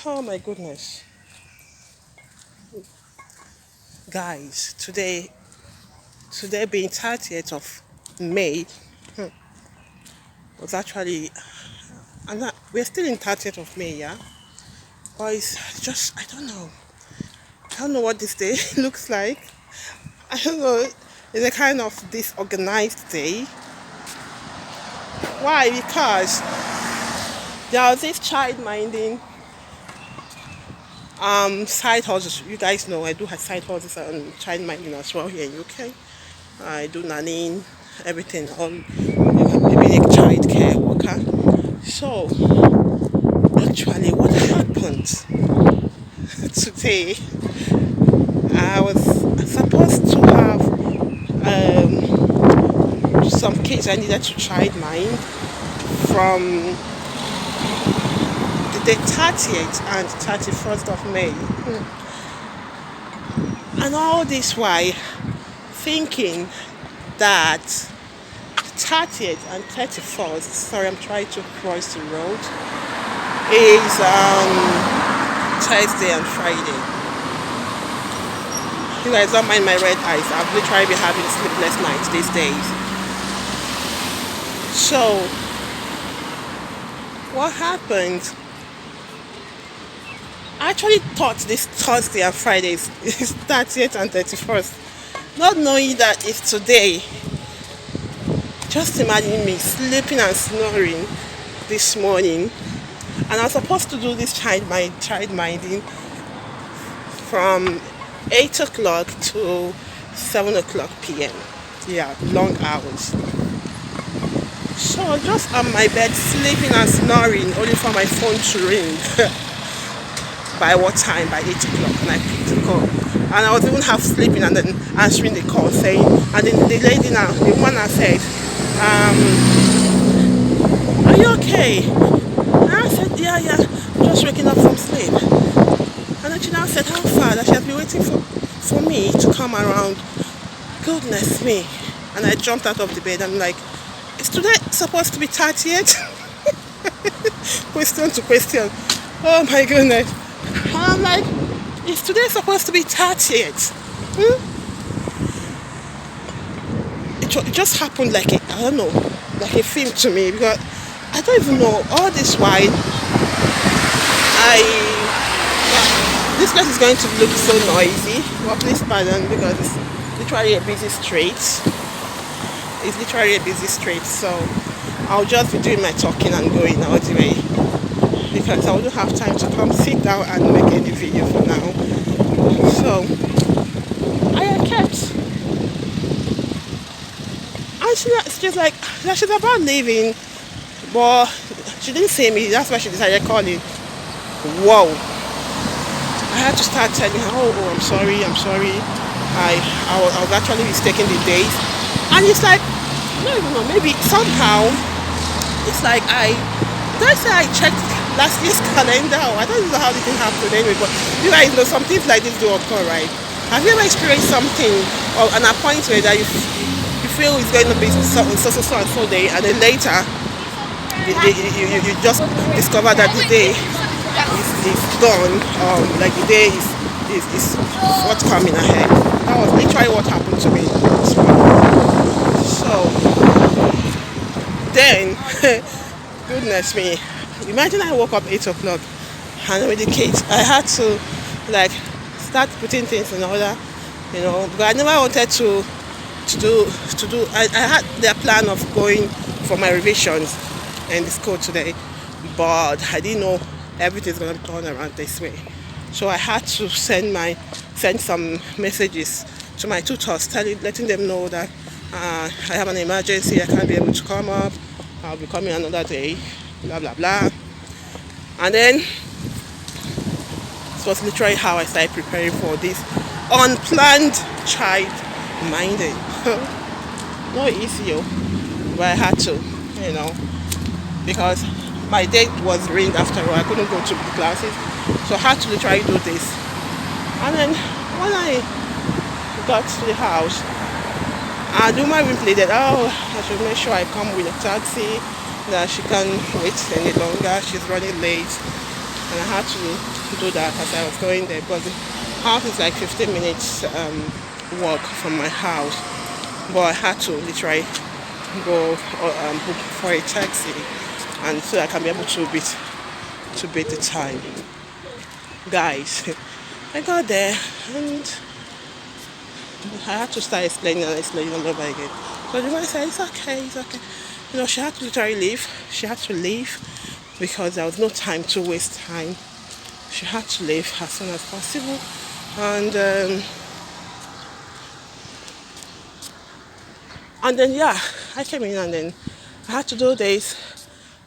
Oh my goodness. Guys, today being 30th of May was actually we're still in 30th of May, yeah? But it's just I don't know. I don't know what this day looks like. I don't know. It's a kind of disorganized day. Why? Because there was this child minding side hustles. You guys know I do have side hustles and child minding as well here in UK. I do nannying, everything, all being a child care worker. So, actually, what happened today? I was supposed to have some kids I needed to child mind from the 30th and 31st of May. And all this while thinking that 30th and 31st, sorry, I'm trying to cross the road, is Thursday and Friday. You guys don't mind my red eyes. I've literally been having sleepless nights these days. So, what happened? I actually thought this Thursday and Friday is 30th and 31st. Not knowing that it's today. Just imagine me sleeping and snoring this morning. And I was supposed to do this child minding from 8 o'clock to 7 o'clock p.m. Yeah, long hours. So I was just on my bed sleeping and snoring only for my phone to ring. By what time? By 8 o'clock, and I picked the call. And I was even half sleeping and then answering the call saying, and then the lady now, the woman now said, are you okay? And I said, yeah, I'm just waking up from sleep. And then she now said, how far? That she has been waiting for me to come around. Goodness me. And I jumped out of the bed. I'm like, is today supposed to be 30th? Question to question. Oh my goodness. And I'm like, is today supposed to be 30th? It just happened like I don't know, like a film to me because I don't even know all this while. This place is going to look so noisy. Well, please pardon because it's literally a busy street. It's literally a busy street, so I'll just be doing my talking and going all the way because I wouldn't have time to come sit down and make any video for now. So I kept. And she's like, she's about leaving, but she didn't see me. That's why she decided calling. Whoa. I had to start telling her, oh, I'm sorry. I was actually mistaking the days. And it's like, I don't even know, maybe somehow, it's like did I say I checked last year's calendar? I don't even know how this thing happened anyway, but you guys know some things like this do occur, right? Have you ever experienced something or an appointment that you feel is going to be so and so day, and then later you just discover that the day is gone, like the day is what's coming ahead. That was literally what happened to me. So then, goodness me, imagine I woke up 8 o'clock and with the kids, I had to like start putting things in order, because I never wanted to do. I had the plan of going for my revisions in the school today, but I didn't know everything's gonna turn around this way. So I had to send some messages to my tutors, letting them know that I have an emergency, I can't be able to come up, I'll be coming another day, blah blah blah. And then it was literally how I started preparing for this unplanned child minding. Not easy, but I had to, because my date was ringed after all. I couldn't go to the classes, so I had to literally do this. And then when I got to the house, the woman even pleaded, oh, I should make sure I come with a taxi, that she can't wait any longer, she's running late. and I had to do that as I was going there, because the house is like 15 minutes walk from my house, but I had to literally go book for a taxi, and so I can be able to beat the time, guys. I got there, and I had to start explaining and explaining all over again. So the woman said, it's okay. She had to literally leave. She had to leave because there was no time to waste time. She had to leave as soon as possible. And then yeah, I came in, and then I had to do this.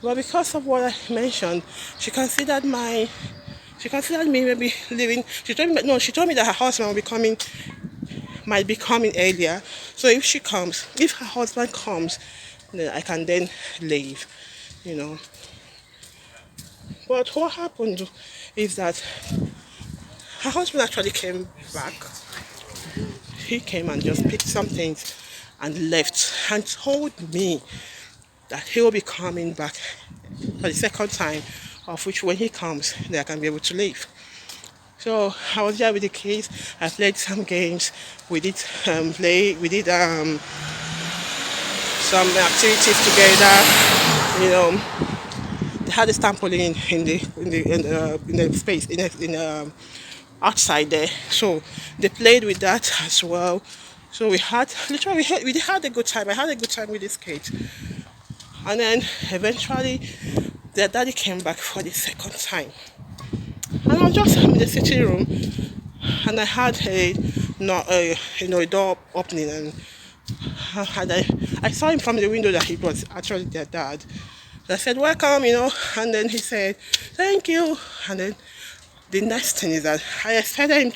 But because of what I mentioned, she considered me maybe leaving. She told me that her husband might be coming earlier. So if her husband comes, then I can then leave, you know. But what happened is that her husband actually came back. He came and just picked some things and left, and told me that he will be coming back for the second time, of which when he comes, then I can be able to leave. So I was there with the kids. I played some games. We did some activities together. They had a trampoline in the space outside there. So they played with that as well. So we had a good time. I had a good time with these kids. And then eventually their daddy came back for the second time. And I was just in the sitting room, and I had a door opening, and I saw him from the window that he was actually their dad. I said, welcome, and then he said, thank you. And then the next thing is that I expected him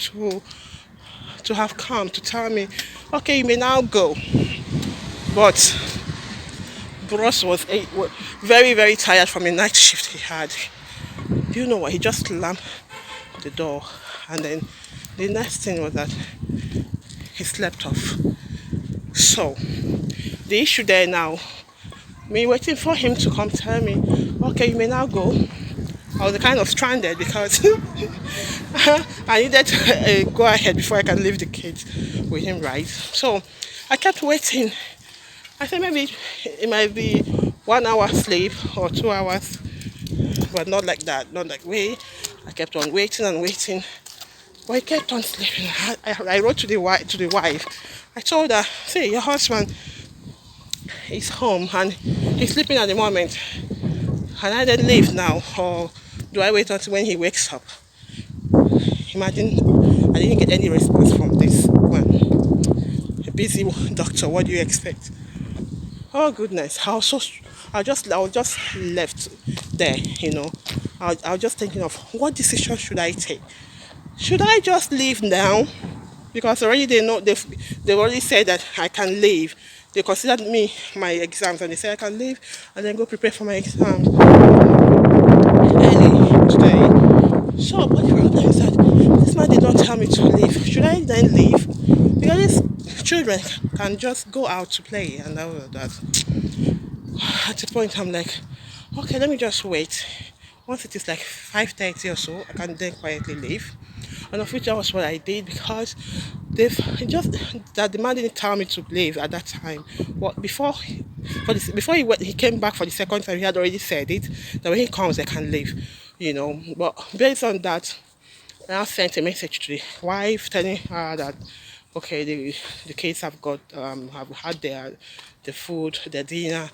to have come to tell me, okay, you may now go. But Bros was very, very tired from a night shift he had. Do you know what? He just slammed the door, and then the next thing was that he slept off. So the issue there now, me waiting for him to come tell me, okay, you may now go. I was kind of stranded because I needed to go ahead before I can leave the kids with him, right? So I kept waiting. I said maybe it might be 1 hour sleep or 2 hours, but not like that, not like way. I kept on waiting and waiting, but he kept on sleeping. I wrote to the wife. I told her, see, your husband is home and he's sleeping at the moment. Can I then leave now, or do I wait until when he wakes up? Imagine, I didn't get any response from this one. A busy doctor, what do you expect? Oh goodness, I was just left there, I was just thinking of what decision should I take. Should I just leave now? Because already they know they've already said that I can leave. They considered me my exams, and they said I can leave and then go prepare for my exams early today. So, but the problem is that this man did not tell me to leave. Should I then leave? Because these children can just go out to play and all of that. At the point, I'm like, okay, let me just wait. Once it is like 5:30 or so, I can then quietly leave. And of which that was what I did, because they've just that the man didn't tell me to leave at that time. But before he came back for the second time, he had already said it that when he comes, I can leave. But based on that, I sent a message to the wife telling her that okay, the kids have have had the food, their dinner,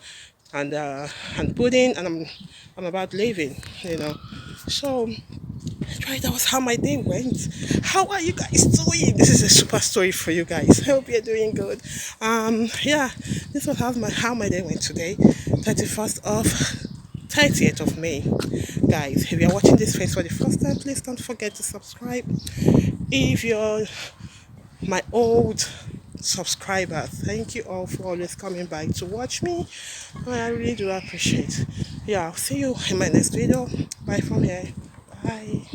and pudding, and I'm about leaving. So right, that was how my day went. How are you guys doing? This is a super story for you guys. I hope you're doing good. Yeah, this was how my day went today, 30th of May. Guys, if you're watching this face for the first time, please don't forget to subscribe. If you're my old subscriber, thank you all for always coming by to watch me. I really do appreciate. Yeah, I'll see you in my next video. Bye from here. Bye.